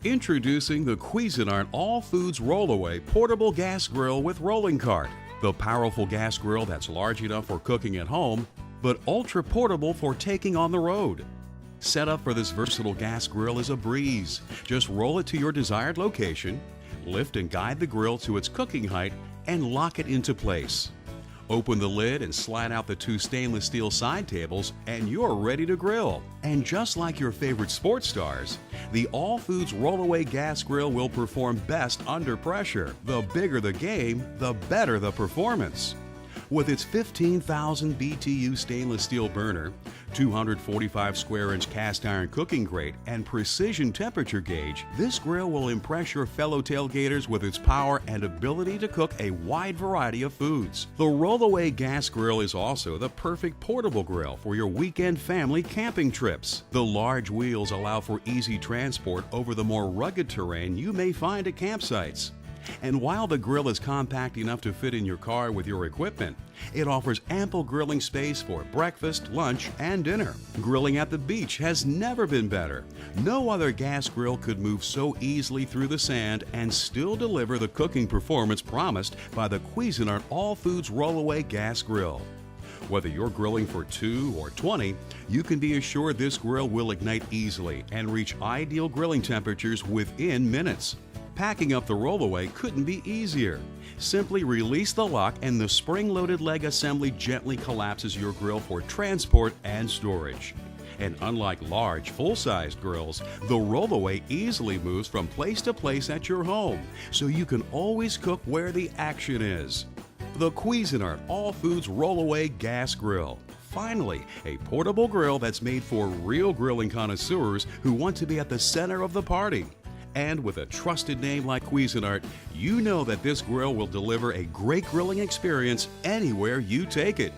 Introducing the Cuisinart All Foods Rollaway Portable Gas Grill with Rolling Cart. The powerful gas grill that's large enough for cooking at home, but ultra portable for taking on the road. Setup for this versatile gas grill is a breeze. Just roll it to your desired location, lift and guide the grill to its cooking height, and lock it into place. Open the lid and slide out the two stainless steel side tables and you're ready to grill. And just like your favorite sports stars, the All Foods Rollaway Gas Grill will perform best under pressure. The bigger the game, the better the performance. With its 15,000 BTU stainless steel burner, 245 square inch cast iron cooking grate, and precision temperature gauge, this grill will impress your fellow tailgaters with its power and ability to cook a wide variety of foods. The Rollaway Gas Grill is also the perfect portable grill for your weekend family camping trips. The large wheels allow for easy transport over the more rugged terrain you may find at campsites. And while the grill is compact enough to fit in your car with your equipment, it offers ample grilling space for breakfast, lunch, and dinner. Grilling at the beach has never been better. No other gas grill could move so easily through the sand and still deliver the cooking performance promised by the Cuisinart All Foods Rollaway Gas Grill. Whether you're grilling for 2 or 20, you can be assured this grill will ignite easily and reach ideal grilling temperatures within minutes. Packing up the Rollaway couldn't be easier. Simply release the lock and the spring-loaded leg assembly gently collapses your grill for transport and storage. And unlike large, full-sized grills, the Rollaway easily moves from place to place at your home, so you can always cook where the action is. The Cuisinart All Foods Rollaway Gas Grill. Finally, a portable grill that's made for real grilling connoisseurs who want to be at the center of the party. And with a trusted name like Cuisinart, you know that this grill will deliver a great grilling experience anywhere you take it.